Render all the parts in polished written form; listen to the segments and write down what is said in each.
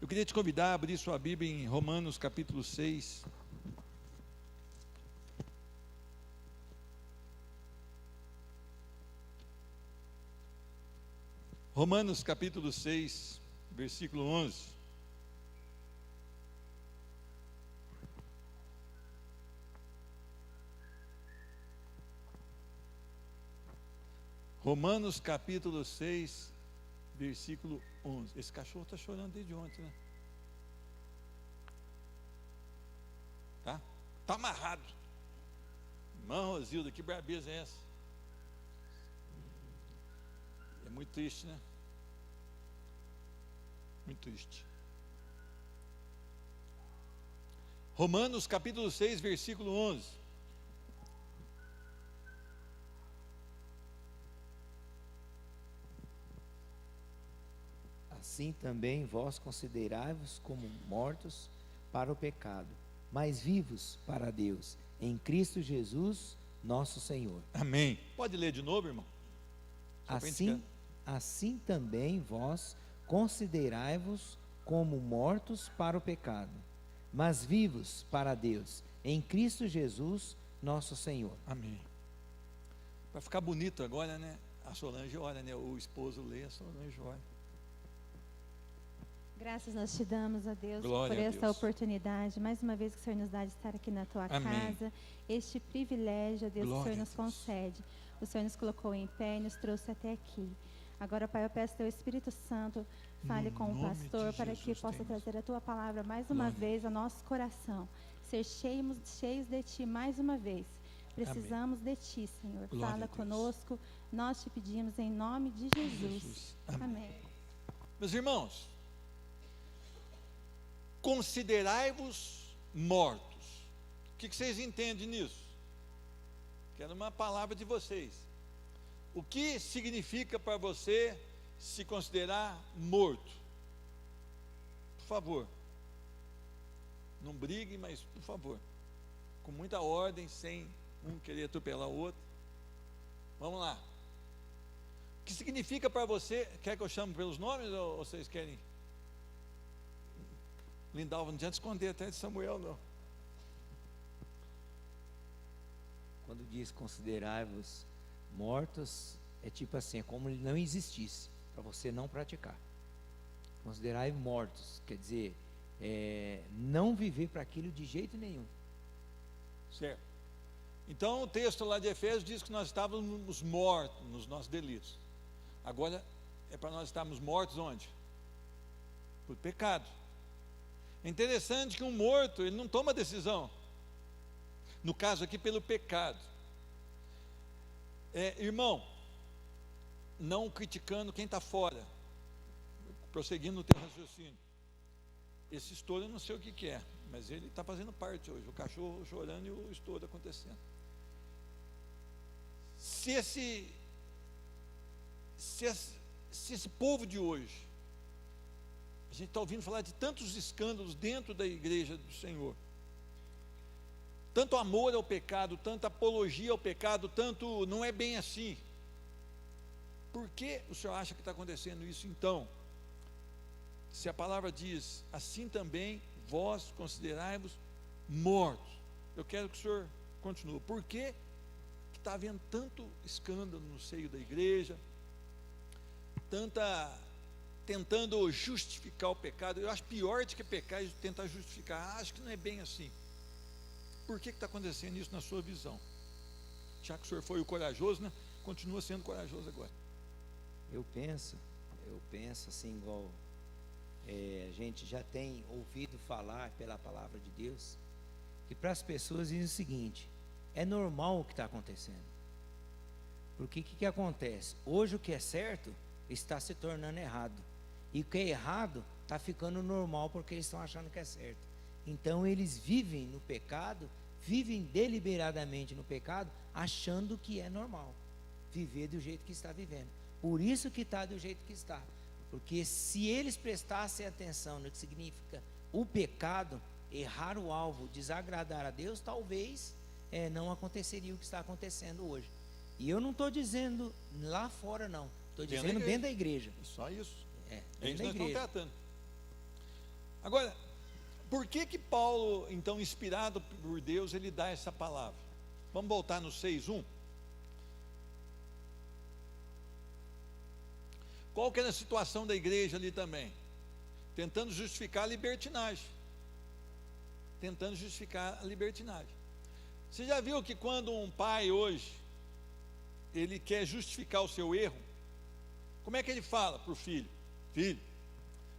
Eu queria te convidar a abrir sua Bíblia em Romanos capítulo 6. Romanos capítulo 6, versículo 11. Romanos capítulo 6, versículo 11. Esse cachorro está chorando desde ontem, né? Tá? Está amarrado. Irmã Rosilda, que brabeza é essa? É muito triste, né? Muito triste. Romanos capítulo 6, versículo 11. Assim também vós considerai-vos como mortos para o pecado, mas vivos para Deus, em Cristo Jesus, nosso Senhor. Amém. Pode ler de novo, irmão? Só pra gente Assim também vós considerai-vos como mortos para o pecado, mas vivos para Deus, em Cristo Jesus, nosso Senhor. Amém. Vai ficar bonito agora, né? A Solange ora, né? O esposo lê, a Solange ora. Graças nós te damos, a Deus, Glória por a esta Deus. oportunidade, mais uma vez que o Senhor nos dá de estar aqui na tua Amém. casa, este privilégio, a Deus, Glória que o Senhor a nos Deus. concede. O Senhor nos colocou em pé e nos trouxe até aqui. Agora, Pai, eu peço teu Espírito Santo, fale No com o nome pastor, de para que Jesus possa temos. trazer a tua palavra mais uma Glória. vez ao nosso coração. Ser cheios de ti mais uma vez. Precisamos de ti, Senhor. Glória a Fala Deus. conosco. Nós te pedimos em nome de Jesus. Amém. Amém. Meus irmãos, considerai-vos mortos. O que vocês entendem nisso? Quero uma palavra de vocês. O que significa para você se considerar morto? Por favor. Não brigue, mas por favor. Com muita ordem, sem um querer atropelar o outro. Vamos lá. O que significa para você? Quer que eu chame pelos nomes ou vocês querem? Lindalva, não adianta esconder até de Samuel, não. Quando diz considerai-vos mortos, é tipo assim, é como ele não existisse, para você não praticar. Considerai mortos, quer dizer, não viver para aquilo de jeito nenhum. Certo. Então o texto lá de Efésios diz que nós estávamos mortos nos nossos delitos. Agora é para nós estarmos mortos onde? Por pecado. É interessante que um morto, ele não toma decisão. No caso aqui, pelo pecado. Irmão, não criticando quem está fora, prosseguindo no teu raciocínio. Esse estouro eu não sei o que é, mas ele está fazendo parte hoje. O cachorro chorando e o estouro acontecendo. Se esse povo de hoje, a gente está ouvindo falar de tantos escândalos dentro da igreja do Senhor, tanto amor ao pecado, tanta apologia ao pecado, tanto não é bem assim. Por que o senhor acha que está acontecendo isso então? Se a palavra diz, assim também vós considerai-vos mortos. Eu quero que o senhor continue. Por que está havendo tanto escândalo no seio da igreja, tentando justificar o pecado? Eu acho pior do que pecar e tentar justificar. Acho que não é bem assim. Por que está acontecendo isso na sua visão? Já que o senhor foi o corajoso, né? Continua sendo corajoso agora. Eu penso assim, igual a gente já tem ouvido falar pela palavra de Deus, que para as pessoas diz o seguinte: é normal o que está acontecendo. Porque o que acontece? Hoje o que é certo está se tornando errado, e o que é errado está ficando normal porque eles estão achando que é certo. Então eles vivem no pecado, vivem deliberadamente no pecado, achando que é normal viver do jeito que está vivendo. Por isso que está do jeito que está. Porque se eles prestassem atenção no que significa o pecado, errar o alvo, desagradar a Deus, talvez não aconteceria o que está acontecendo hoje. E eu não estou dizendo lá fora, não. Estou dizendo dentro da igreja. Só isso. Dentro É isso da que nós estamos igreja. tratando. Agora, por que Paulo, então, inspirado por Deus, ele dá essa palavra? Vamos voltar no 6:1. Qual que era a situação da igreja ali também? Tentando justificar a libertinagem. Tentando justificar a libertinagem. Você já viu que quando um pai hoje, ele quer justificar o seu erro, como é que ele fala para o filho? Filho,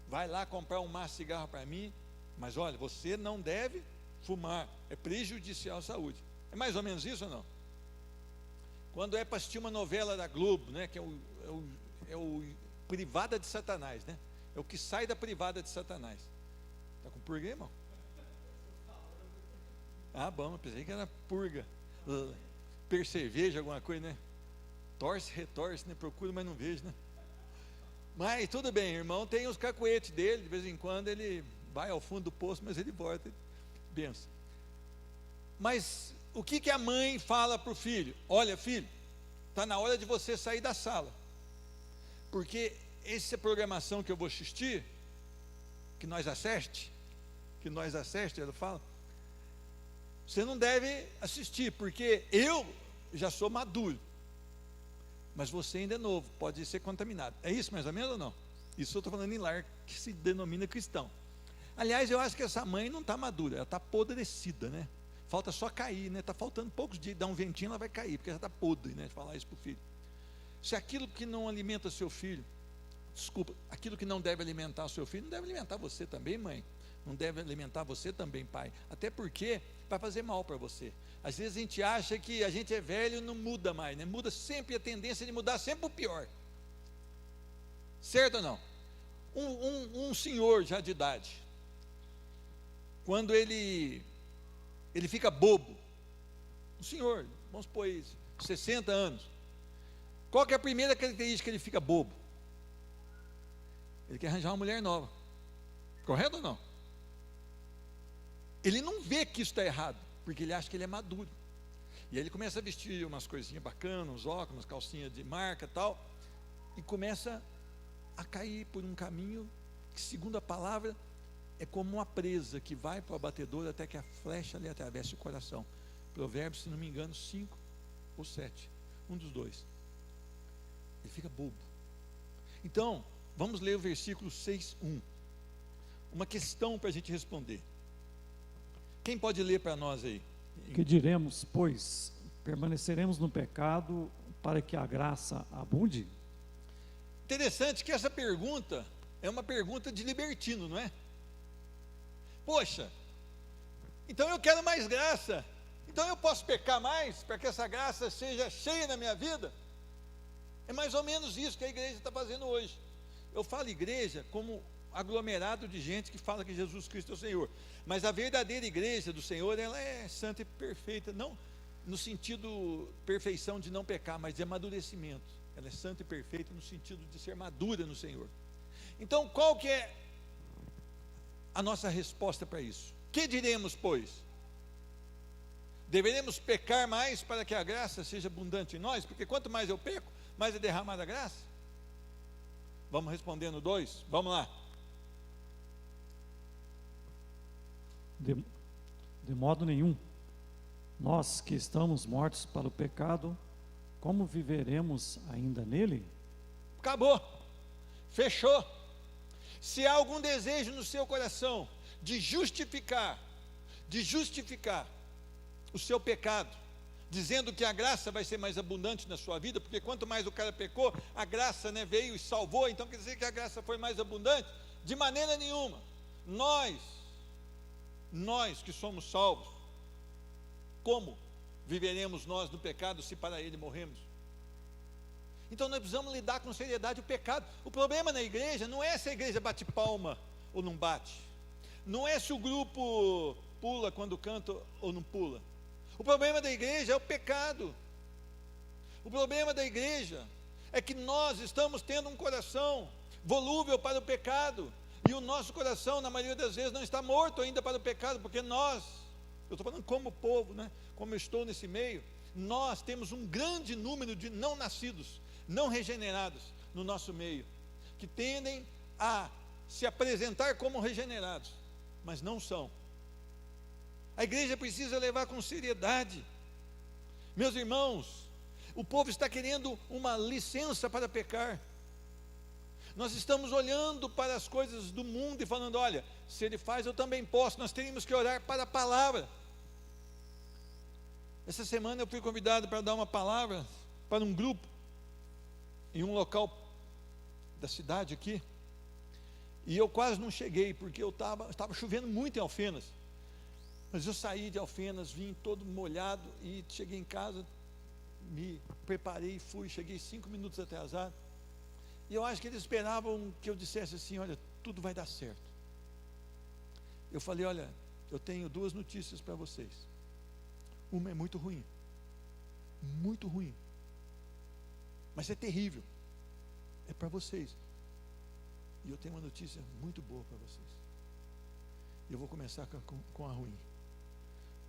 vai lá comprar um maço de cigarro para mim, mas olha, você não deve fumar, é prejudicial à saúde. É mais ou menos isso ou não? Quando é para assistir uma novela da Globo, né, que é o Privada de Satanás, né? É o que sai da privada de Satanás. Está com purga aí, irmão? Ah, bom, eu pensei que era purga. Perceveja, alguma coisa, né? Torce, retorce, né? Procura, mas não vejo, né? Mas tudo bem, irmão, tem os cacuetes dele, de vez em quando ele vai ao fundo do poço, mas ele volta. Benção. Mas o que a mãe fala para o filho? Olha, filho, está na hora de você sair da sala. Porque essa programação que eu vou assistir, que nós assiste, ela fala, você não deve assistir, porque eu já sou maduro, mas você ainda é novo, pode ser contaminado. É isso mais ou menos ou não? Isso eu estou falando em lar, que se denomina cristão. Aliás, eu acho que essa mãe não está madura, ela está apodrecida, né? Falta só cair, né? Está faltando poucos dias, dá um ventinho, ela vai cair, porque ela está podre, né? De falar isso para o filho. Se aquilo que não alimenta seu filho, aquilo que não deve alimentar o seu filho, não deve alimentar você também, mãe. Não deve alimentar você também, pai. Até porque vai fazer mal para você. Às vezes a gente acha que a gente é velho e não muda mais, né? Muda sempre, a tendência de mudar sempre o pior. Certo ou não? Um senhor já de idade, quando ele fica bobo, um senhor, vamos supor isso, 60 anos, qual que é a primeira característica que ele fica bobo? Ele quer arranjar uma mulher nova. Correto ou não? Ele não vê que isso está errado, porque ele acha que ele é maduro. E aí ele começa a vestir umas coisinhas bacanas, uns óculos, umas calcinhas de marca e tal, e começa a cair por um caminho que, segundo a palavra, é como uma presa que vai para o abatedor até que a flecha lhe atravesse o coração. Provérbios, se não me engano, 5 ou 7, um dos dois. Ele fica bobo. Então, vamos ler o versículo 6:1. Uma questão para a gente responder. Quem pode ler para nós aí? Que diremos, pois, permaneceremos no pecado para que a graça abunde? Interessante que essa pergunta é uma pergunta de libertino, não é? Poxa, então eu quero mais graça, então eu posso pecar mais para que essa graça seja cheia na minha vida? É mais ou menos isso que a igreja está fazendo hoje. Eu falo igreja como aglomerado de gente que fala que Jesus Cristo é o Senhor, mas a verdadeira igreja do Senhor, ela é santa e perfeita, não no sentido perfeição de não pecar, mas de amadurecimento. Ela é santa e perfeita no sentido de ser madura no Senhor. Então, qual que é a nossa resposta para isso? Que diremos, pois? Deveremos pecar mais para que a graça seja abundante em nós? Porque quanto mais eu peco, mais é derramada a graça? Vamos respondendo 2? Vamos lá. De modo nenhum. Nós que estamos mortos para o pecado, como viveremos ainda nele? Acabou. Fechou. Se há algum desejo no seu coração de justificar o seu pecado, dizendo que a graça vai ser mais abundante na sua vida, porque quanto mais o cara pecou, a graça, né, veio e salvou, então quer dizer que a graça foi mais abundante? De maneira nenhuma. Nós que somos salvos, como viveremos nós no pecado se para ele morremos? Então nós precisamos lidar com seriedade o pecado. O problema na igreja não é se a igreja bate palma ou não bate, não é se o grupo pula quando canta ou não pula. O problema da igreja é o pecado. O problema da igreja é que nós estamos tendo um coração volúvel para o pecado, e o nosso coração, na maioria das vezes, não está morto ainda para o pecado, porque nós, eu estou falando como povo, né? Como eu estou nesse meio, nós temos um grande número de não nascidos, não regenerados no nosso meio, que tendem a se apresentar como regenerados, mas não são. A igreja precisa levar com seriedade. Meus irmãos, o povo está querendo uma licença para pecar. Nós estamos olhando para as coisas do mundo e falando: olha, se ele faz, eu também posso. Nós teríamos que orar para a palavra. Essa semana eu fui convidado para dar uma palavra para um grupo, em um local da cidade aqui, e eu quase não cheguei, porque estava chovendo muito em Alfenas, mas eu saí de Alfenas, vim todo molhado, e cheguei em casa, me preparei e fui, cheguei 5 minutos atrasado, e eu acho que eles esperavam que eu dissesse assim: olha, tudo vai dar certo. Eu falei: olha, eu tenho 2 notícias para vocês. Uma é muito ruim, mas é terrível, é para vocês. E eu tenho uma notícia muito boa para vocês. Eu vou começar com a ruim.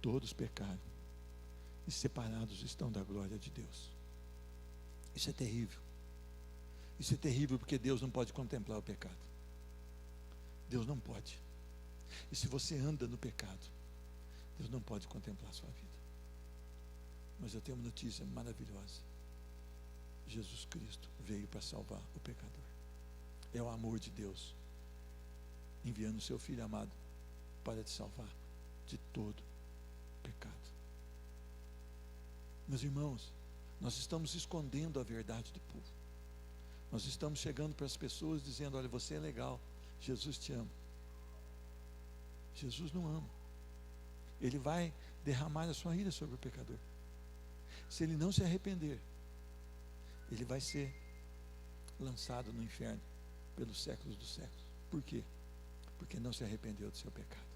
Todos pecaram e separados estão da glória de Deus. Isso é terrível. Isso é terrível, porque Deus não pode contemplar o pecado. Deus não pode. E se você anda no pecado, Deus não pode contemplar a sua vida. Mas eu tenho uma notícia maravilhosa: Jesus Cristo veio para salvar o pecador. É o amor de Deus enviando o seu Filho amado para te salvar de todo pecado. Meus irmãos, nós estamos escondendo a verdade do povo. Nós estamos chegando para as pessoas dizendo: olha, você é legal, Jesus te ama. Jesus não ama. Ele vai derramar a sua ira sobre o pecador. Se ele não se arrepender, ele vai ser lançado no inferno pelos séculos dos séculos. Por quê? Porque não se arrependeu do seu pecado,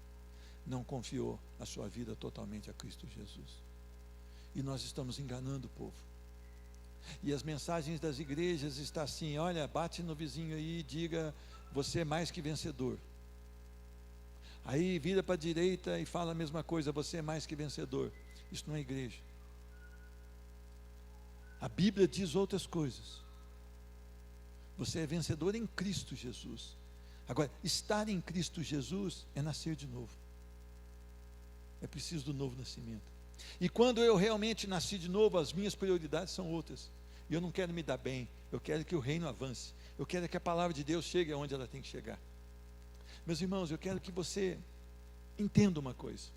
não confiou a sua vida totalmente a Cristo Jesus. E nós estamos enganando o povo. E as mensagens das igrejas estão assim: olha, bate no vizinho aí e diga: você é mais que vencedor. Aí vira para a direita e fala a mesma coisa: você é mais que vencedor. Isso não é igreja. A Bíblia diz outras coisas. Você é vencedor em Cristo Jesus. Agora, estar em Cristo Jesus é nascer de novo. É preciso do novo nascimento. E quando eu realmente nasci de novo, as minhas prioridades são outras. E eu não quero me dar bem, eu quero que o reino avance. Eu quero que a palavra de Deus chegue aonde ela tem que chegar. Meus irmãos, eu quero que você entenda uma coisa.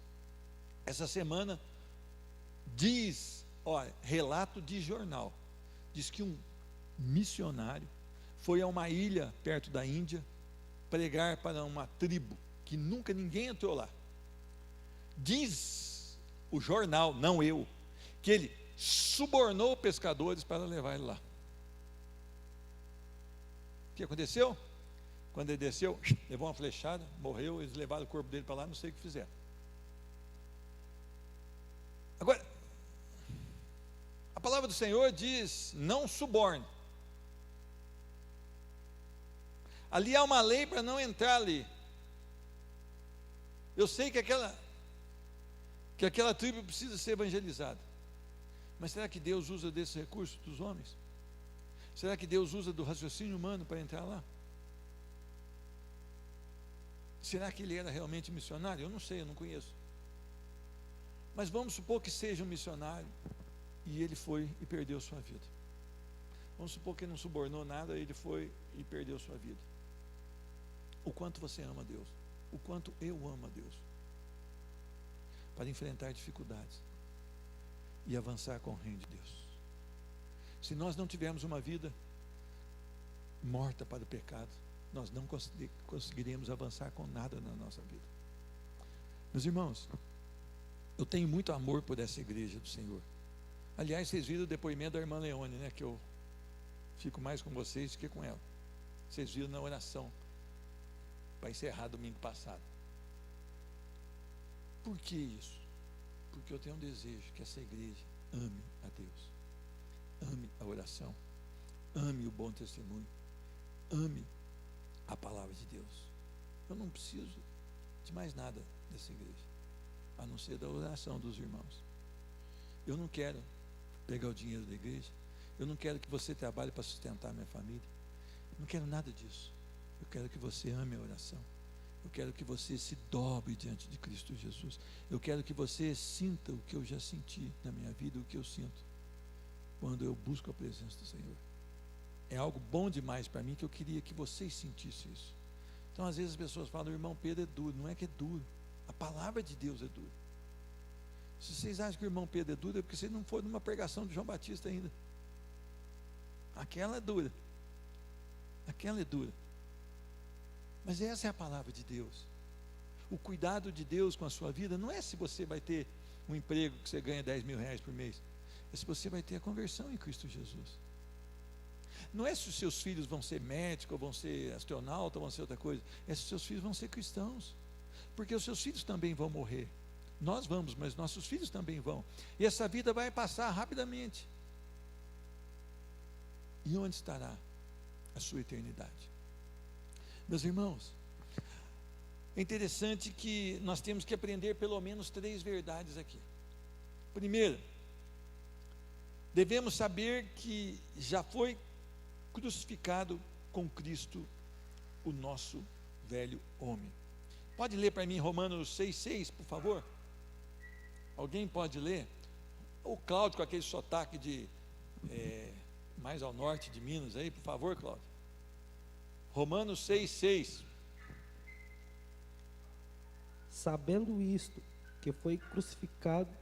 Essa semana diz, olha, relato de jornal, diz que um missionário foi a uma ilha perto da Índia pregar para uma tribo que nunca ninguém entrou lá. Diz o jornal, não eu, que ele subornou pescadores para levar ele lá. O que aconteceu? Quando ele desceu, levou uma flechada, morreu, eles levaram o corpo dele para lá, não sei o que fizeram. Agora, a palavra do Senhor diz: não suborne. Ali há uma lei para não entrar ali. Eu sei que aquela tribo precisa ser evangelizada. Mas será que Deus usa desse recurso dos homens? Será que Deus usa do raciocínio humano para entrar lá? Será que ele era realmente missionário? Eu não sei, eu não conheço. Mas vamos supor que seja um missionário e ele foi e perdeu sua vida. Vamos supor que ele não subornou nada, ele foi e perdeu sua vida. O quanto você ama a Deus, o quanto eu amo a Deus, para enfrentar dificuldades e avançar com o reino de Deus. Se nós não tivermos uma vida morta para o pecado, nós não conseguiremos avançar com nada na nossa vida. Meus irmãos, eu tenho muito amor por essa igreja do Senhor. Aliás, vocês viram o depoimento da irmã Leone, né? Que eu fico mais com vocês do que com ela. Vocês viram na oração para encerrar domingo passado. Por que isso? Porque eu tenho um desejo que essa igreja ame a Deus, ame a oração, ame o bom testemunho, ame a palavra de Deus. Eu não preciso de mais nada dessa igreja, a não ser da oração dos irmãos. Eu não quero pegar o dinheiro da igreja, eu não quero que você trabalhe para sustentar minha família, eu não quero nada disso. Eu quero que você ame a oração. Eu quero que você se dobre diante de Cristo Jesus. Eu quero que você sinta o que eu já senti na minha vida, o que eu sinto quando eu busco a presença do Senhor. É algo bom demais para mim, que eu queria que vocês sentissem isso. Então, às vezes as pessoas falam: o irmão Pedro é duro. Não é que é duro, a palavra de Deus é dura. Se vocês acham que o irmão Pedro é duro, é porque vocês não foram numa pregação de João Batista ainda. Aquela é dura. Aquela é dura. Mas essa é a palavra de Deus. O cuidado de Deus com a sua vida não é se você vai ter um emprego que você ganha 10 mil reais por mês. É se você vai ter a conversão em Cristo Jesus. Não é se os seus filhos vão ser médicos, ou vão ser astronauta, ou vão ser outra coisa. É se os seus filhos vão ser cristãos. Porque os seus filhos também vão morrer. Nós vamos, mas nossos filhos também vão. E essa vida vai passar rapidamente. E onde estará a sua eternidade? Meus irmãos, é interessante que nós temos que aprender pelo menos 3 verdades aqui. Primeiro, devemos saber que já foi crucificado com Cristo o nosso velho homem. Pode ler para mim Romanos 6,6, por favor? Alguém pode ler? O Cláudio, com aquele sotaque de mais ao norte de Minas aí, por favor, Cláudio. Romanos 6,6. Sabendo isto, que foi crucificado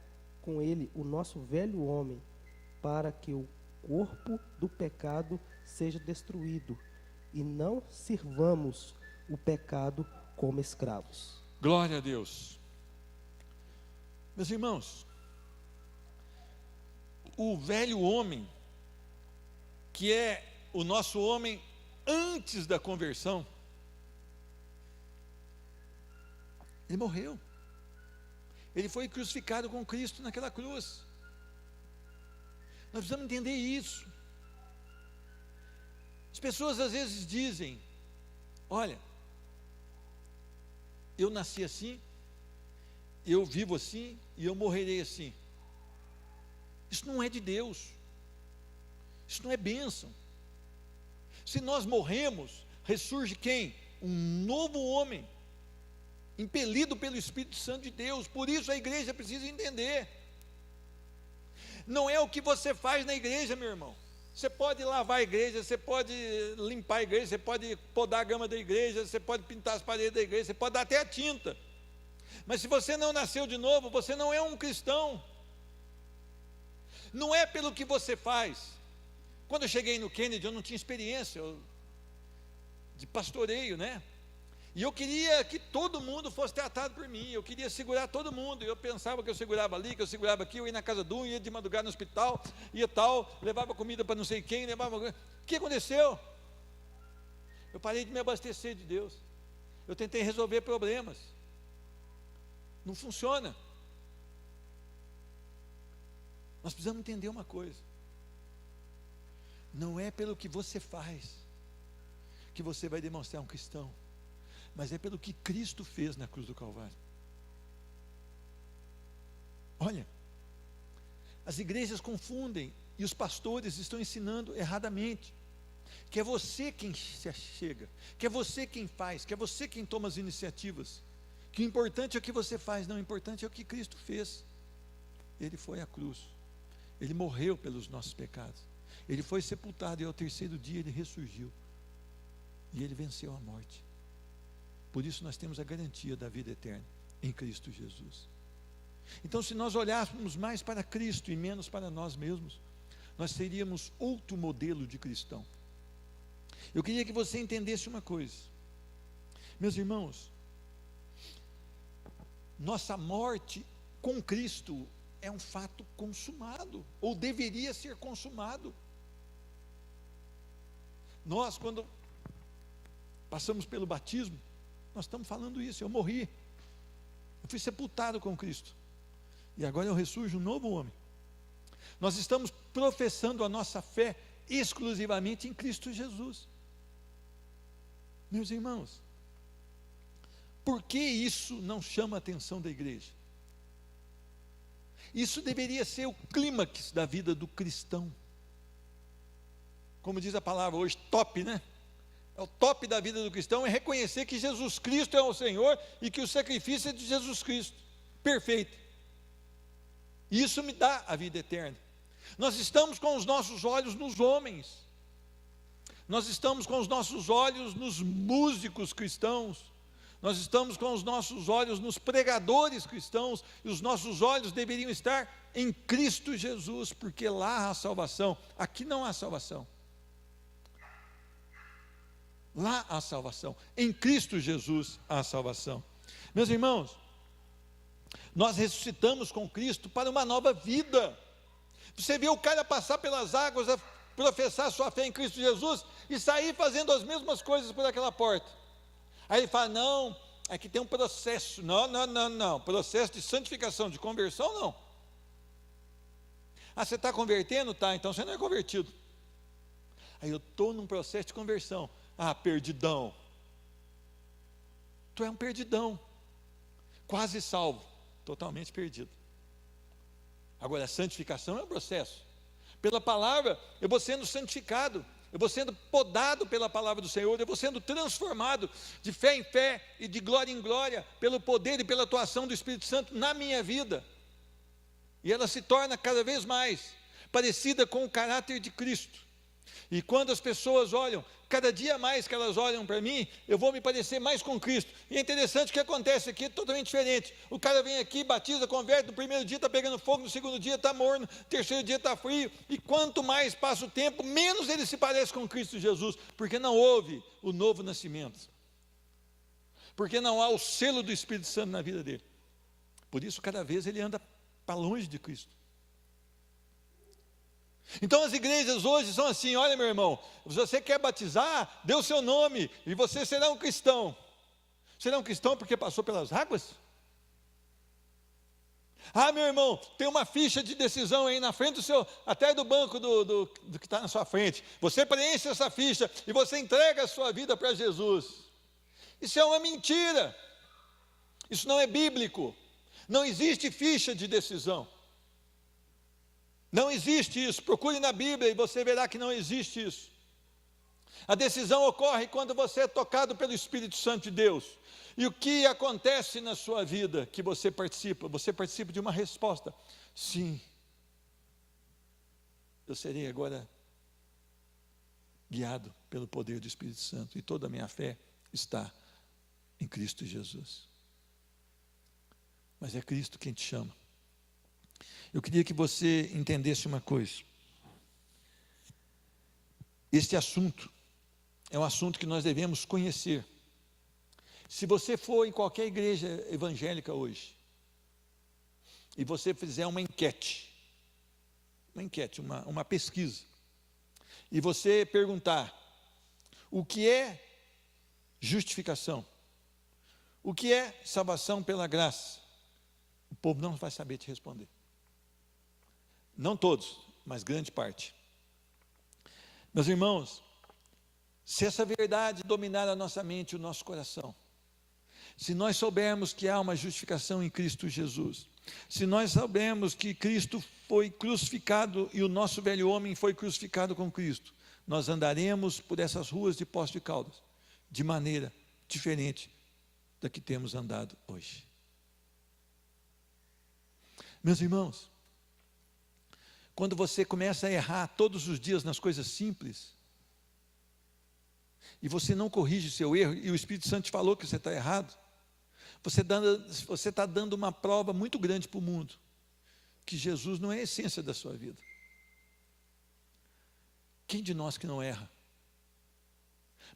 com ele o nosso velho homem, para que o corpo do pecado seja destruído, e não sirvamos o pecado como escravos. Glória a Deus. Meus irmãos, o velho homem, que é o nosso homem antes da conversão, ele morreu. Ele foi crucificado com Cristo naquela cruz. Nós precisamos entender isso. As pessoas às vezes dizem: olha, eu nasci assim, eu vivo assim e eu morrerei assim. Isso não é de Deus. Isso não é bênção. Se nós morremos, ressurge quem? Um novo homem, impelido pelo Espírito Santo de Deus. Por isso a igreja precisa entender. Não é o que você faz na igreja, meu irmão. Você pode lavar a igreja, você pode limpar a igreja, você pode podar a grama da igreja, você pode pintar as paredes da igreja, você pode dar até a tinta. Mas se você não nasceu de novo, você não é um cristão. Não é pelo que você faz. Quando eu cheguei no Kennedy, eu não tinha experiência de pastoreio, né? E eu queria que todo mundo fosse tratado por mim. Eu queria segurar todo mundo. Eu pensava que eu segurava ali, que eu segurava aqui. Eu ia na casa de um, ia de madrugada no hospital, ia tal, levava comida para não sei quem, levava... O que aconteceu? Eu parei de me abastecer de Deus. Eu tentei resolver problemas. Não funciona. Nós precisamos entender uma coisa. Não é pelo que você faz que você vai demonstrar um cristão, mas é pelo que Cristo fez na cruz do Calvário. Olha, as igrejas confundem e os pastores estão ensinando erradamente que é você quem se chega, que é você quem faz, que é você quem toma as iniciativas, que o importante é o que você faz, não, o importante é o que Cristo fez. Ele foi à cruz, ele morreu pelos nossos pecados, ele foi sepultado e ao 3º dia ele ressurgiu e ele venceu a morte. Por isso nós temos a garantia da vida eterna em Cristo Jesus. Então, se nós olhássemos mais para Cristo e menos para nós mesmos, nós seríamos outro modelo de cristão. Eu queria que você entendesse uma coisa, meus irmãos. Nossa morte com Cristo é um fato consumado, ou deveria ser consumado. Nós, quando passamos pelo batismo, nós estamos falando isso. Eu morri, eu fui sepultado com Cristo, e agora eu ressurjo um novo homem. Nós estamos professando a nossa fé exclusivamente em Cristo Jesus. Meus irmãos, por que isso não chama a atenção da igreja? Isso deveria ser o clímax da vida do cristão. Como diz a palavra hoje, top, né? É o top da vida do cristão, é reconhecer que Jesus Cristo é o Senhor e que o sacrifício é de Jesus Cristo, perfeito. Isso me dá a vida eterna. Nós estamos com os nossos olhos nos homens, nós estamos com os nossos olhos nos músicos cristãos, nós estamos com os nossos olhos nos pregadores cristãos, e os nossos olhos deveriam estar em Cristo Jesus, porque lá há salvação, aqui não há salvação. Lá há salvação, em Cristo Jesus há salvação. Meus irmãos, nós ressuscitamos com Cristo para uma nova vida. Você vê o cara passar pelas águas, a professar sua fé em Cristo Jesus e sair fazendo as mesmas coisas por aquela porta. Aí ele fala, não, aqui tem um processo. Não, processo de santificação, de conversão, não. Ah, você está convertendo? Tá, então você não é convertido. Aí eu estou num processo de conversão. Ah, perdidão. Tu é um perdidão, quase salvo, totalmente perdido. Agora, a santificação é um processo. Pela palavra, eu vou sendo santificado, eu vou sendo podado pela palavra do Senhor, eu vou sendo transformado de fé em fé e de glória em glória, pelo poder e pela atuação do Espírito Santo na minha vida. E ela se torna cada vez mais parecida com o caráter de Cristo. E quando as pessoas olham, cada dia mais que elas olham para mim, eu vou me parecer mais com Cristo. E é interessante o que acontece aqui, é totalmente diferente. O cara vem aqui, batiza, converte, no primeiro dia está pegando fogo, no segundo dia está morno, no terceiro dia está frio. E quanto mais passa o tempo, menos ele se parece com Cristo Jesus, porque não houve o novo nascimento. Porque não há o selo do Espírito Santo na vida dele. Por isso, cada vez ele anda para longe de Cristo. Então as igrejas hoje são assim, olha meu irmão, se você quer batizar, dê o seu nome e você será um cristão. Será um cristão porque passou pelas águas? Ah, meu irmão, tem uma ficha de decisão aí na frente do seu, até do banco do que está na sua frente. Você preenche essa ficha e você entrega a sua vida para Jesus. Isso é uma mentira. Isso não é bíblico. Não existe ficha de decisão. Não existe isso, procure na Bíblia e você verá que não existe isso. A decisão ocorre quando você é tocado pelo Espírito Santo de Deus. E o que acontece na sua vida que você participa? Você participa de uma resposta. Sim, eu serei agora guiado pelo poder do Espírito Santo. E toda a minha fé está em Cristo Jesus. Mas é Cristo quem te chama. Eu queria que você entendesse uma coisa. Este assunto é um assunto que nós devemos conhecer. Se você for em qualquer igreja evangélica hoje, e você fizer uma enquete, uma pesquisa, e você perguntar, o que é justificação? O que é salvação pela graça? O povo não vai saber te responder. Não todos, mas grande parte. Meus irmãos, se essa verdade dominar a nossa mente e o nosso coração, se nós soubermos que há uma justificação em Cristo Jesus, se nós soubermos que Cristo foi crucificado e o nosso velho homem foi crucificado com Cristo, nós andaremos por essas ruas de Poços de Caldas de maneira diferente da que temos andado hoje. Meus irmãos, quando você começa a errar todos os dias nas coisas simples, e você não corrige seu erro, e o Espírito Santo te falou que você está errado, você está dando uma prova muito grande para o mundo, que Jesus não é a essência da sua vida. Quem de nós que não erra?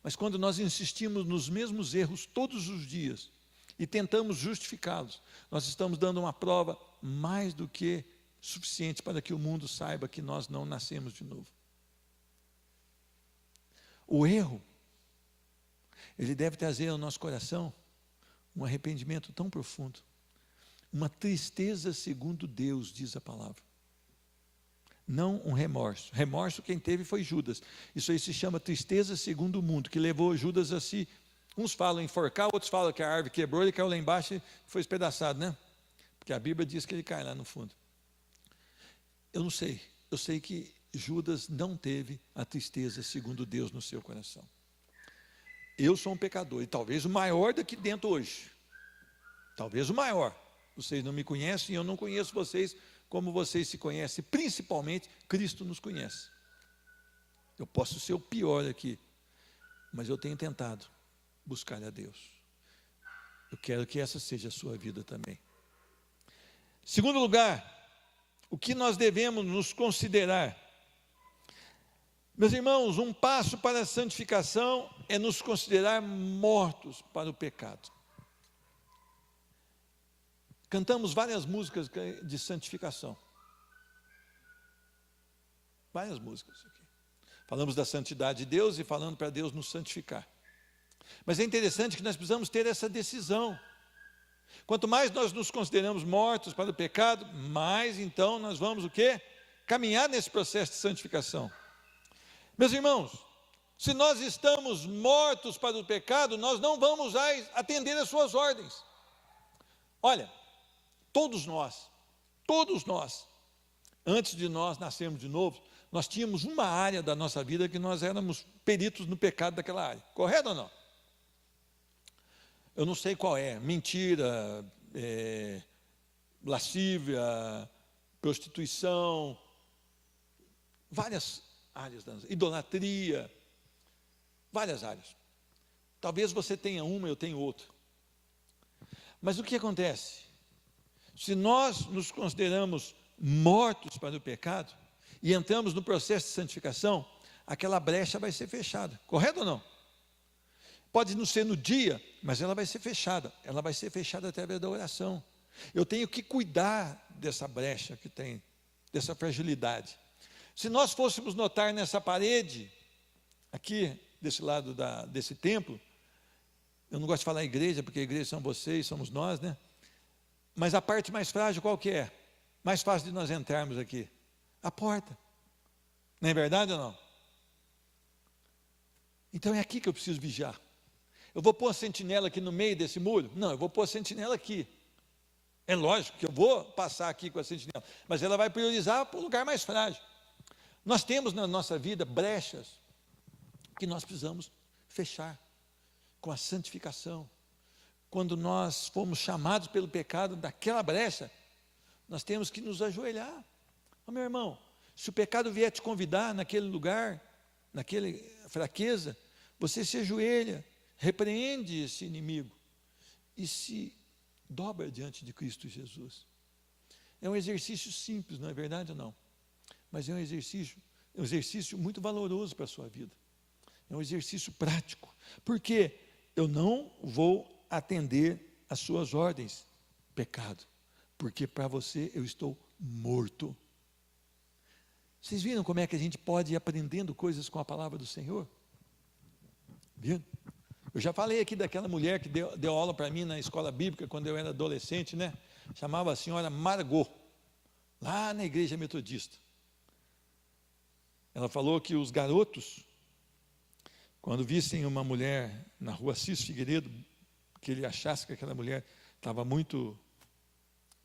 Mas quando nós insistimos nos mesmos erros todos os dias, e tentamos justificá-los, nós estamos dando uma prova mais do que suficiente para que o mundo saiba que nós não nascemos de novo. O erro, ele deve trazer ao nosso coração um arrependimento tão profundo, uma tristeza segundo Deus, diz a palavra. Não um remorso. Remorso quem teve foi Judas. Isso aí se chama tristeza segundo o mundo, que levou Judas a se, uns falam enforcar, outros falam que a árvore quebrou, ele caiu lá embaixo e foi espedaçado, né? Porque a Bíblia diz que ele cai lá no fundo. Eu não sei, eu sei que Judas não teve a tristeza segundo Deus no seu coração. eu sou um pecador, e talvez o maior daqui dentro hoje. Talvez o maior. Vocês não me conhecem e eu não conheço vocês como vocês se conhecem. Principalmente, Cristo nos conhece. Eu posso ser o pior aqui, mas eu tenho tentado buscar a Deus. Eu quero que essa seja a sua vida também. Segundo lugar, o que nós devemos nos considerar? Meus irmãos, um passo para a santificação é nos considerar mortos para o pecado. Cantamos várias músicas de santificação. Várias músicas aqui. Falamos da santidade de Deus e falando para Deus nos santificar. Mas é interessante que nós precisamos ter essa decisão. Quanto mais nós nos consideramos mortos para o pecado, mais então nós vamos o quê? Caminhar nesse processo de santificação. Meus irmãos, se nós estamos mortos para o pecado, nós não vamos atender às suas ordens. Olha, todos nós, antes de nós nascermos de novo, nós tínhamos uma área da nossa vida que nós éramos peritos no pecado daquela área. Correto ou não? Eu não sei qual é, mentira, lascívia, prostituição, várias áreas, idolatria, várias áreas. Talvez você tenha uma, eu tenho outra. Mas o que acontece? Se nós nos consideramos mortos para o pecado e entramos no processo de santificação, aquela brecha vai ser fechada. Correto ou não? Pode não ser no dia, mas ela vai ser fechada. Ela vai ser fechada através da oração. Eu tenho que cuidar dessa brecha que tem, dessa fragilidade. Se nós fôssemos notar nessa parede, aqui, desse lado desse templo, eu não gosto de falar igreja, porque a igreja são vocês, somos nós, né? Mas a parte mais frágil qual que é? Mais fácil de nós entrarmos aqui? A porta. Não é verdade ou não? Então é aqui que eu preciso vigiar. Eu vou pôr a sentinela aqui no meio desse muro? Não, eu vou pôr a sentinela aqui. É lógico que eu vou passar aqui com a sentinela, mas ela vai priorizar para o lugar mais frágil. Nós temos na nossa vida brechas que nós precisamos fechar com a santificação. Quando nós fomos chamados pelo pecado daquela brecha, nós temos que nos ajoelhar. Ô, meu irmão, se o pecado vier te convidar naquele lugar, naquela fraqueza, você se ajoelha, repreende esse inimigo e se dobra diante de Cristo Jesus. É um exercício simples, não é verdade ou não? Mas é um exercício muito valoroso para a sua vida. É um exercício prático. Porque eu não vou atender às suas ordens, pecado. Porque para você eu estou morto. Vocês viram como é que a gente pode ir aprendendo coisas com a palavra do Senhor? Viram? Eu já falei aqui daquela mulher que deu aula para mim na escola bíblica quando eu era adolescente, né? Chamava a senhora Margot, lá na igreja metodista. Ela falou que os garotos, quando vissem uma mulher na rua Assis Figueiredo, que ele achasse que aquela mulher estava muito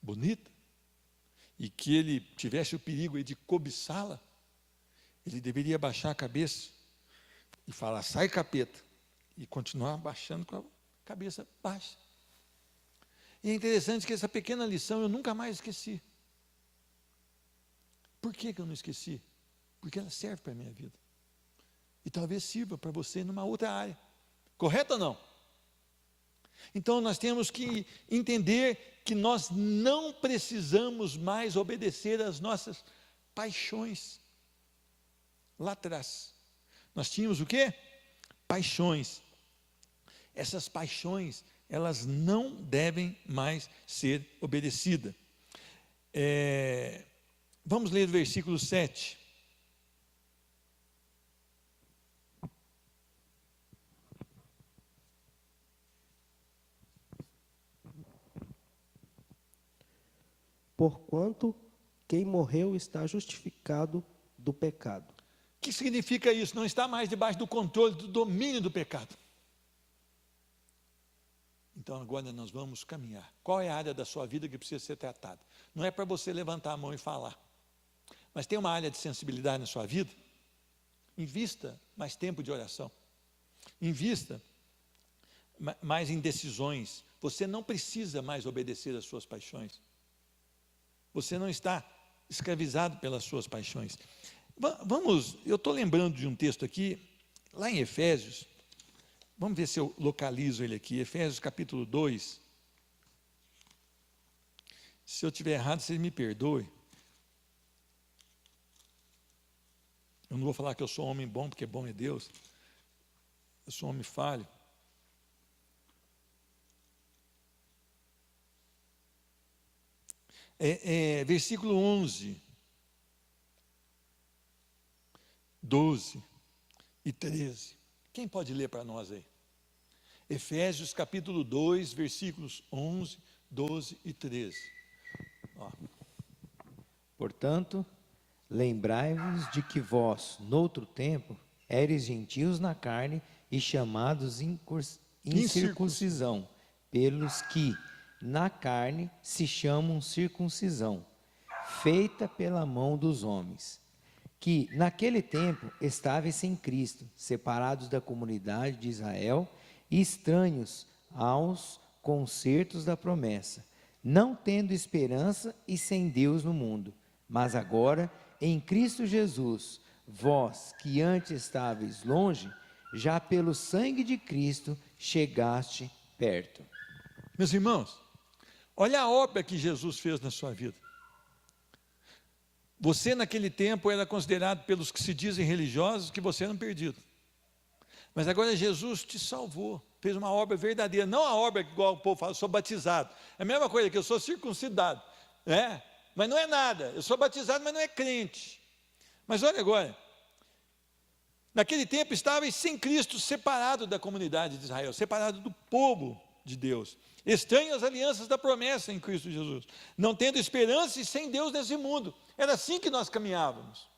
bonita, e que ele tivesse o perigo aí de cobiçá-la, ele deveria baixar a cabeça e falar, sai capeta, e continuar baixando com a cabeça baixa. E é interessante que essa pequena lição eu nunca mais esqueci. Por que eu não esqueci? Porque ela serve para a minha vida. E talvez sirva para você numa outra área. Correto ou não? Então nós temos que entender que nós não precisamos mais obedecer às nossas paixões. Lá atrás, nós tínhamos o quê? Paixões. Essas paixões, elas não devem mais ser obedecidas. Vamos ler o versículo 7. Porquanto quem morreu está justificado do pecado. O que significa isso? Não está mais debaixo do controle, do domínio do pecado. Então agora nós vamos caminhar. Qual é a área da sua vida que precisa ser tratada? Não é para você levantar a mão e falar. Mas tem uma área de sensibilidade na sua vida? Invista mais tempo de oração. Invista mais em decisões. Você não precisa mais obedecer às suas paixões. Você não está escravizado pelas suas paixões. Vamos, eu estou lembrando de um texto aqui, lá em Efésios, vamos ver se eu localizo ele aqui, Efésios capítulo 2. Se eu estiver errado, vocês me perdoem. Eu não vou falar que eu sou homem bom, porque bom é Deus. Eu sou homem falho. Versículo 11, 12 e 13. Quem pode ler para nós aí? Efésios capítulo 2, versículos 11, 12 e 13. Ó. Portanto, lembrai-vos de que vós, noutro tempo, éreis gentios na carne e chamados incircuncisão, pelos que, na carne, se chamam circuncisão, feita pela mão dos homens, que, naquele tempo, estáveis sem Cristo, separados da comunidade de Israel e estranhos aos concertos da promessa, não tendo esperança e sem Deus no mundo. Mas agora, em Cristo Jesus, vós que antes estáveis longe, já pelo sangue de Cristo chegaste perto. Meus irmãos, olha a obra que Jesus fez na sua vida. Você naquele tempo era considerado pelos que se dizem religiosos que você era um perdido. Mas agora Jesus te salvou, fez uma obra verdadeira, não a obra igual o povo fala, eu sou batizado. É a mesma coisa que eu sou circuncidado, né? Mas não é nada, eu sou batizado, mas não é crente. Mas olha agora, naquele tempo estáveis sem Cristo, separado da comunidade de Israel, separado do povo de Deus, estranho às alianças da promessa em Cristo Jesus, não tendo esperança e sem Deus nesse mundo. Era assim que nós caminhávamos.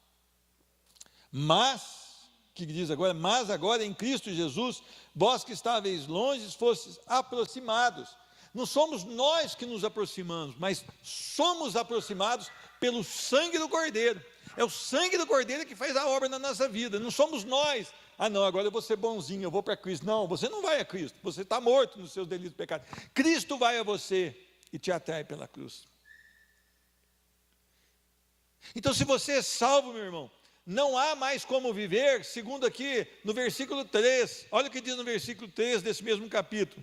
Mas, que diz agora, mas agora em Cristo Jesus, vós que estáveis longe, fostes aproximados. Não somos nós que nos aproximamos, mas somos aproximados pelo sangue do Cordeiro. É o sangue do Cordeiro que faz a obra na nossa vida, não somos nós. Ah não, agora eu vou ser bonzinho, eu vou para Cristo. Não, você não vai a Cristo, você está morto nos seus delitos e pecados. Cristo vai a você e te atrai pela cruz. Então, se você é salvo, meu irmão, não há mais como viver, segundo aqui no versículo 3, olha o que diz no versículo 3 desse mesmo capítulo.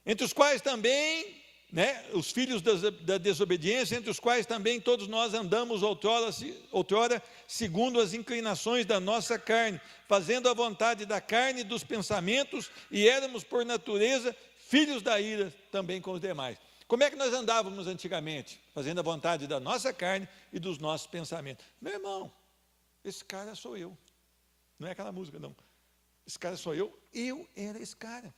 Entre os quais também, né, os filhos da desobediência, entre os quais também todos nós andamos outrora segundo as inclinações da nossa carne, fazendo a vontade da carne e dos pensamentos, e éramos por natureza filhos da ira também com os demais. Como é que nós andávamos antigamente? Fazendo a vontade da nossa carne e dos nossos pensamentos. Meu irmão, esse cara sou eu. Não é aquela música, não. Esse cara sou eu era esse cara.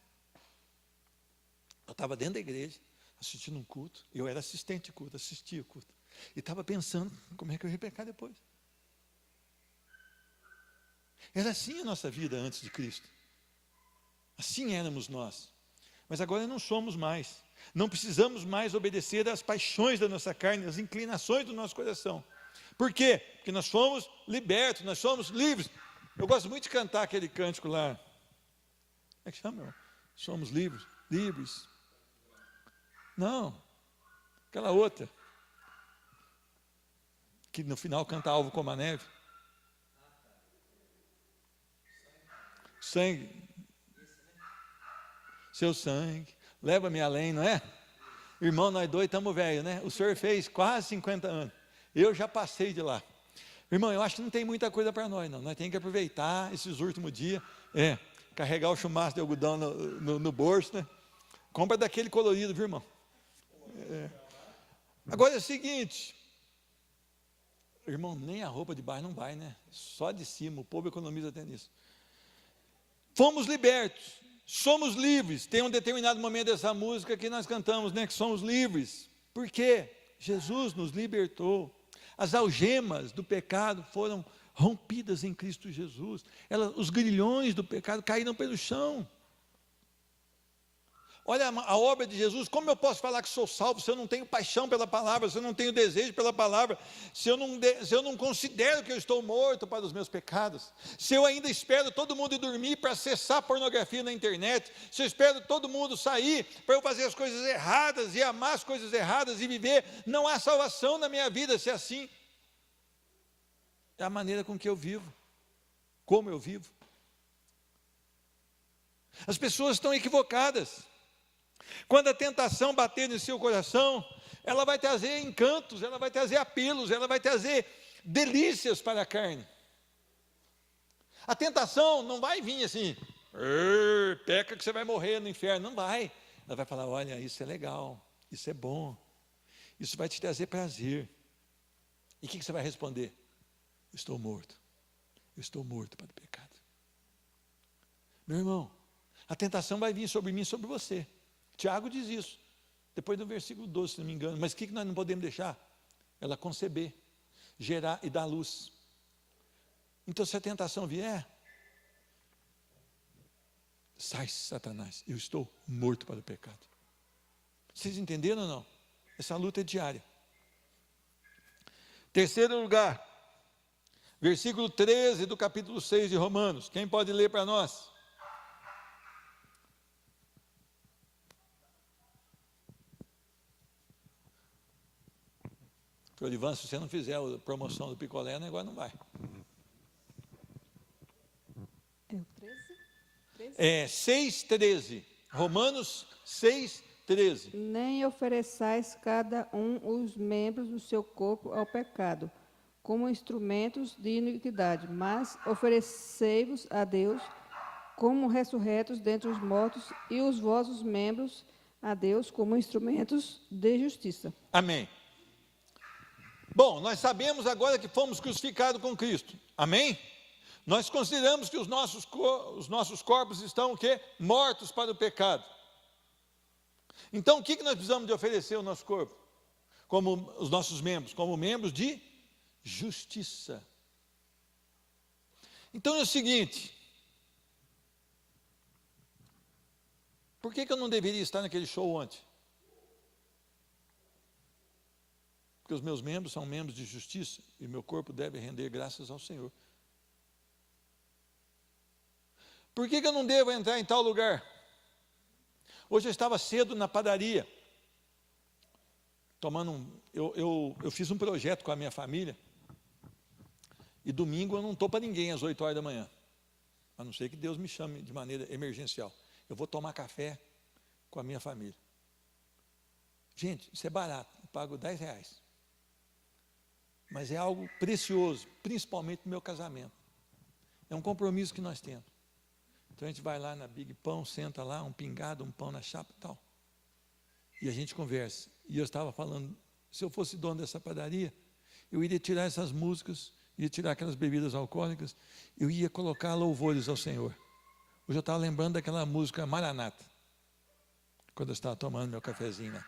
Eu estava dentro da igreja, assistindo um culto, eu era assistente de culto, assistia o culto. E estava pensando, como é que eu ia pecar depois? Era assim a nossa vida antes de Cristo. Assim éramos nós. Mas agora não somos mais. Não precisamos mais obedecer às paixões da nossa carne, às inclinações do nosso coração. Por quê? Porque nós fomos libertos, nós somos livres. Eu gosto muito de cantar aquele cântico lá. Como é que chama, irmão? Somos livres. Livres. Não, aquela outra. Que no final canta Alvo como a neve. Sangue. Seu sangue. Leva-me além, não é? Irmão, nós dois estamos velhos, né? O senhor fez quase 50 anos. Eu já passei de lá. Irmão, eu acho que não tem muita coisa para nós, não. Nós temos que aproveitar esses últimos dias. Carregar o chumaço de algodão no bolso, né? Compra daquele colorido, viu, irmão? Agora é o seguinte. Irmão, nem a roupa de baixo não vai, né? Só de cima, o povo economiza até nisso. Fomos libertos. Somos livres. Tem um determinado momento dessa música que nós cantamos, né? Que somos livres. Por quê? Jesus nos libertou. As algemas do pecado foram rompidas em Cristo Jesus. Os grilhões do pecado caíram pelo chão. Olha a obra de Jesus. Como eu posso falar que sou salvo se eu não tenho paixão pela palavra, se eu não tenho desejo pela palavra, se eu não considero que eu estou morto para os meus pecados, se eu ainda espero todo mundo ir dormir para acessar pornografia na internet, se eu espero todo mundo sair para eu fazer as coisas erradas e amar as coisas erradas e viver, não há salvação na minha vida se é assim. É a maneira com que eu vivo, como eu vivo. As pessoas estão equivocadas. Quando a tentação bater no seu coração, ela vai trazer encantos, ela vai trazer apelos, ela vai trazer delícias para a carne. A tentação não vai vir assim, peca que você vai morrer no inferno, não vai. Ela vai falar, olha, isso é legal, isso é bom, isso vai te trazer prazer. E o que você vai responder? Eu estou morto para o pecado. Meu irmão, a tentação vai vir sobre mim e sobre você. Tiago diz isso, depois do versículo 12, se não me engano. Mas o que nós não podemos deixar? Ela conceber, gerar e dar luz. Então, se a tentação vier, sai, Satanás, eu estou morto para o pecado. Vocês entenderam ou não? Essa luta é diária. Terceiro lugar, versículo 13 do capítulo 6 de Romanos. Quem pode ler para nós? Olivan, se você não fizer a promoção do picolé, o negócio não vai. É o 13? 6,13. Romanos 6,13. Nem ofereçais cada um os membros do seu corpo ao pecado, como instrumentos de iniquidade, mas oferecei-vos a Deus como ressurretos dentre os mortos, e os vossos membros a Deus como instrumentos de justiça. Amém. Bom, nós sabemos agora que fomos crucificados com Cristo. Amém? Nós consideramos que os nossos corpos estão o quê? Mortos para o pecado. Então, o que nós precisamos de oferecer ao nosso corpo? Como os nossos membros? Como membros de justiça. Então é o seguinte. Por que eu não deveria estar naquele show ontem? Porque os meus membros são membros de justiça e meu corpo deve render graças ao Senhor. Por que eu não devo entrar em tal lugar? Hoje eu estava cedo na padaria, eu fiz um projeto com a minha família, e domingo eu não estou para ninguém às 8 horas da manhã, a não ser que Deus me chame de maneira emergencial. Eu vou tomar café com a minha família. Gente, isso é barato, eu pago R$10. Mas é algo precioso, principalmente no meu casamento. É um compromisso que nós temos. Então a gente vai lá na Big Pão, senta lá, um pingado, um pão na chapa e tal. E a gente conversa. E eu estava falando, se eu fosse dono dessa padaria, eu iria tirar essas músicas, ia tirar aquelas bebidas alcoólicas, eu ia colocar louvores ao Senhor. Hoje eu estava lembrando daquela música Maranata, quando eu estava tomando meu cafezinho lá.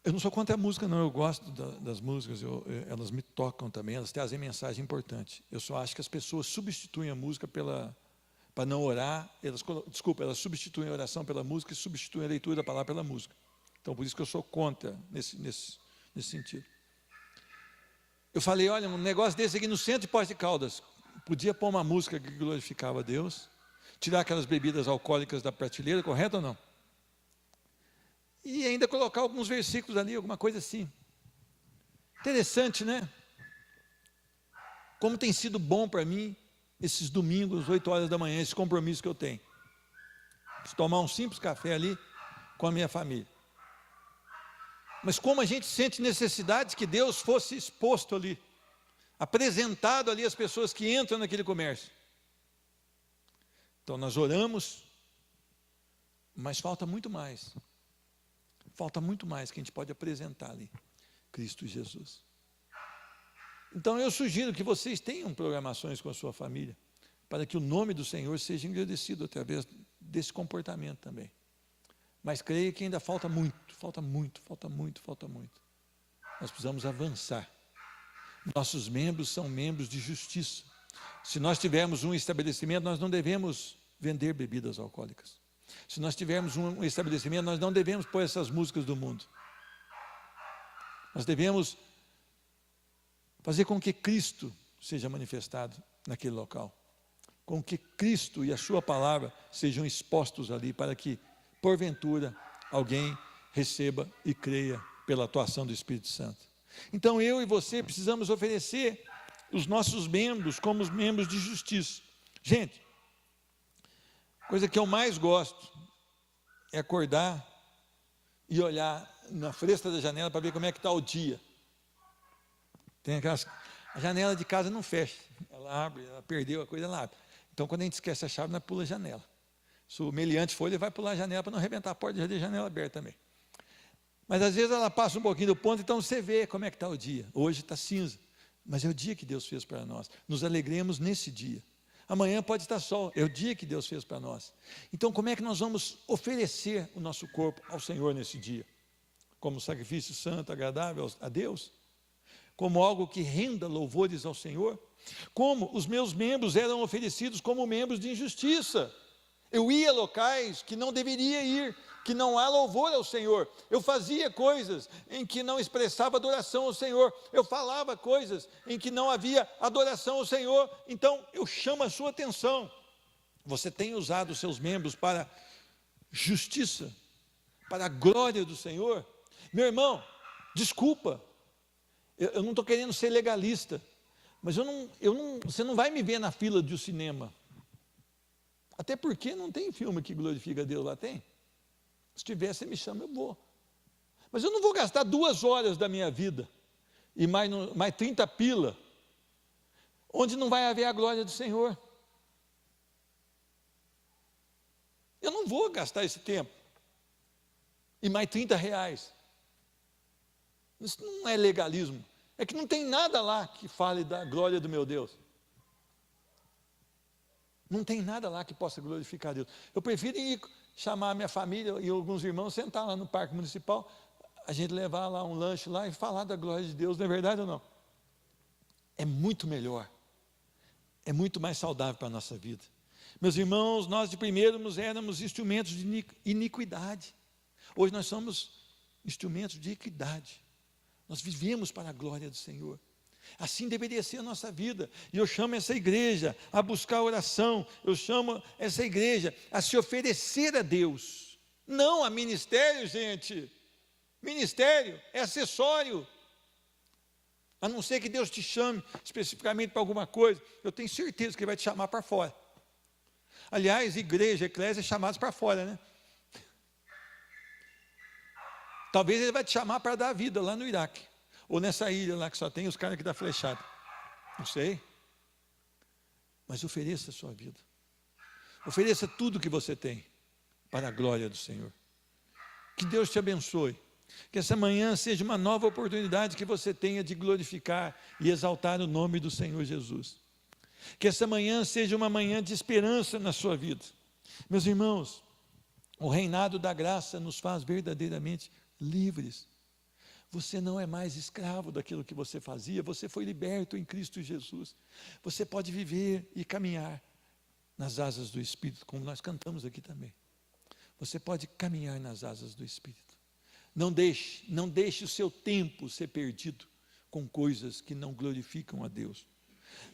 Eu não sou contra a música, não, eu gosto das músicas, elas me tocam também, elas trazem mensagem importante. Eu só acho que as pessoas substituem a música para não orar, elas substituem a oração pela música e substituem a leitura da palavra pela música. Então, por isso que eu sou contra nesse sentido. Eu falei, olha, um negócio desse aqui no centro de Poços de Caldas, podia pôr uma música que glorificava a Deus, tirar aquelas bebidas alcoólicas da prateleira, correto ou não? E ainda colocar alguns versículos ali, alguma coisa assim. Interessante, né? Como tem sido bom para mim esses domingos, 8 horas da manhã, esse compromisso que eu tenho. De tomar um simples café ali com a minha família. Mas como a gente sente necessidade que Deus fosse exposto ali, apresentado ali às pessoas que entram naquele comércio. Então nós oramos, mas falta muito mais. Falta muito mais que a gente pode apresentar ali, Cristo Jesus. Então eu sugiro que vocês tenham programações com a sua família, para que o nome do Senhor seja engrandecido através desse comportamento também. Mas creio que ainda falta muito. Nós precisamos avançar. Nossos membros são membros de justiça. Se nós tivermos um estabelecimento, nós não devemos vender bebidas alcoólicas. Se nós tivermos um estabelecimento, nós não devemos pôr essas músicas do mundo. Nós devemos fazer com que Cristo seja manifestado naquele local. Com que Cristo e a sua palavra sejam expostos ali, para que, porventura, alguém receba e creia pela atuação do Espírito Santo. Então, eu e você precisamos oferecer os nossos membros como os membros de justiça. Gente, coisa que eu mais gosto é acordar e olhar na fresta da janela para ver como é que está o dia. Tem aquelas... A janela de casa não fecha, ela abre, ela perdeu a coisa, ela abre. Então, quando a gente esquece a chave, nós pula a janela. Se o meliante for, ele vai pular a janela para não arrebentar a porta, já deixa a janela aberta também. Mas às vezes ela passa um pouquinho do ponto, então você vê como é que está o dia. Hoje está cinza, mas é o dia que Deus fez para nós. Nos alegremos nesse dia. Amanhã pode estar sol, é o dia que Deus fez para nós. Então, como é que nós vamos oferecer o nosso corpo ao Senhor nesse dia? Como sacrifício santo, agradável a Deus? Como algo que renda louvores ao Senhor? Como os meus membros eram oferecidos como membros de injustiça? Eu ia a locais que não deveria ir, que não há louvor ao Senhor. Eu fazia coisas em que não expressava adoração ao Senhor. Eu falava coisas em que não havia adoração ao Senhor. Então, eu chamo a sua atenção. Você tem usado os seus membros para justiça, para a glória do Senhor? Meu irmão, desculpa, eu não estou querendo ser legalista, mas você não vai me ver na fila de um cinema. Até porque não tem filme que glorifica a Deus lá, tem? Se tiver, você me chama, eu vou. Mas eu não vou gastar 2 horas da minha vida, e mais 30 pila, onde não vai haver a glória do Senhor. Eu não vou gastar esse tempo, e mais 30 reais. Isso não é legalismo, é que não tem nada lá que fale da glória do meu Deus. Não tem nada lá que possa glorificar a Deus. Eu prefiro ir chamar a minha família e alguns irmãos, sentar lá no parque municipal, a gente levar lá um lanche lá e falar da glória de Deus, não é verdade ou não? É muito melhor, é muito mais saudável para a nossa vida. Meus irmãos, nós de primeiro éramos instrumentos de iniquidade. Hoje nós somos instrumentos de equidade. Nós vivemos para a glória do Senhor. Assim deveria ser a nossa vida. E eu chamo essa igreja a buscar oração. Eu chamo essa igreja a se oferecer a Deus. Não a ministério, gente. Ministério é acessório. A não ser que Deus te chame especificamente para alguma coisa. Eu tenho certeza que Ele vai te chamar para fora. Aliás, igreja, eclésia, chamados para fora, né? Talvez Ele vai te chamar para dar a vida lá no Iraque. Ou nessa ilha lá que só tem os caras que dão flechada. Não sei. Mas ofereça a sua vida. Ofereça tudo que você tem para a glória do Senhor. Que Deus te abençoe. Que essa manhã seja uma nova oportunidade que você tenha de glorificar e exaltar o nome do Senhor Jesus. Que essa manhã seja uma manhã de esperança na sua vida. Meus irmãos, o reinado da graça nos faz verdadeiramente livres. Você não é mais escravo daquilo que você fazia, você foi liberto em Cristo Jesus. Você pode viver e caminhar nas asas do Espírito, como nós cantamos aqui também. Você pode caminhar nas asas do Espírito. Não deixe o seu tempo ser perdido com coisas que não glorificam a Deus.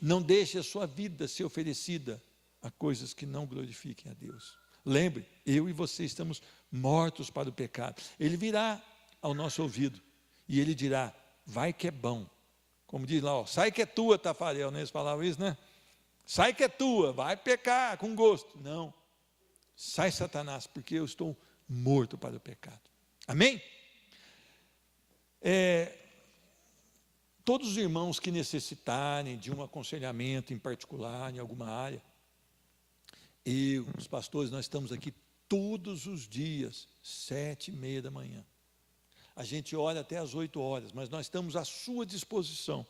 Não deixe a sua vida ser oferecida a coisas que não glorifiquem a Deus. Lembre, eu e você estamos mortos para o pecado. Ele virá ao nosso ouvido e Ele dirá, vai que é bom. Como diz lá, ó, sai que é tua, Tafarel, né? Eles falavam isso, né? Sai que é tua, vai pecar com gosto. Não, sai Satanás, porque eu estou morto para o pecado. Amém? Todos os irmãos que necessitarem de um aconselhamento em particular, em alguma área, eu, os pastores, nós estamos aqui todos os dias, 7:30 da manhã. A gente ora até às 8 horas, mas nós estamos à sua disposição.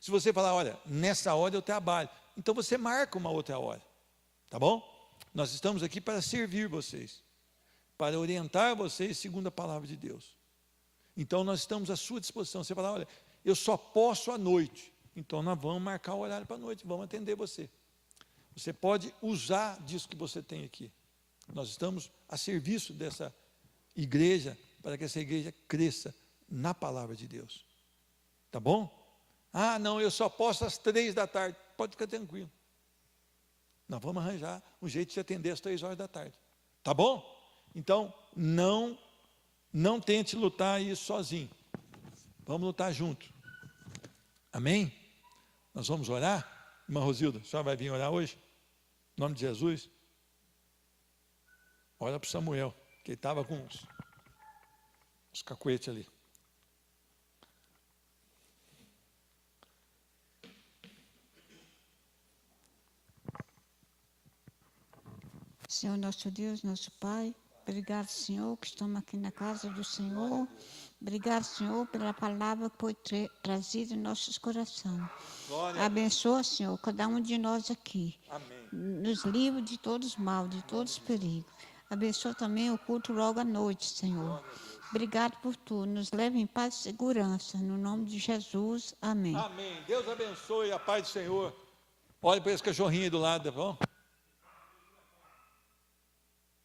Se você falar, olha, nessa hora eu trabalho, então você marca uma outra hora, tá bom? Nós estamos aqui para servir vocês, para orientar vocês segundo a palavra de Deus. Então nós estamos à sua disposição. Você fala, olha, eu só posso à noite, então nós vamos marcar o horário para a noite, vamos atender você. Você pode usar disso que você tem aqui. Nós estamos a serviço dessa igreja, para que essa igreja cresça na palavra de Deus. Tá bom? Ah, não, eu só posso às 3 da tarde. Pode ficar tranquilo. Nós vamos arranjar um jeito de te atender às 3 horas da tarde. Tá bom? Então, não tente lutar isso sozinho. Vamos lutar junto. Amém? Nós vamos orar? Irmã Rosilda, a senhora vai vir orar hoje? Em nome de Jesus? Ora para o Samuel, que ele estava com os cacuetes ali. Senhor nosso Deus, nosso Pai, obrigado, Senhor, que estamos aqui na casa do Senhor. Obrigado, Senhor, pela palavra que foi trazida em nossos corações. Abençoa, Senhor, cada um de nós aqui. Amém. Nos livre de todos os mal, de todos os perigos. Abençoa também o culto logo à noite, Senhor. Obrigado por tudo. Nos leve em paz e segurança. No nome de Jesus. Amém. Amém. Deus abençoe a paz do Senhor. Olha para esse cachorrinho aí do lado, tá bom?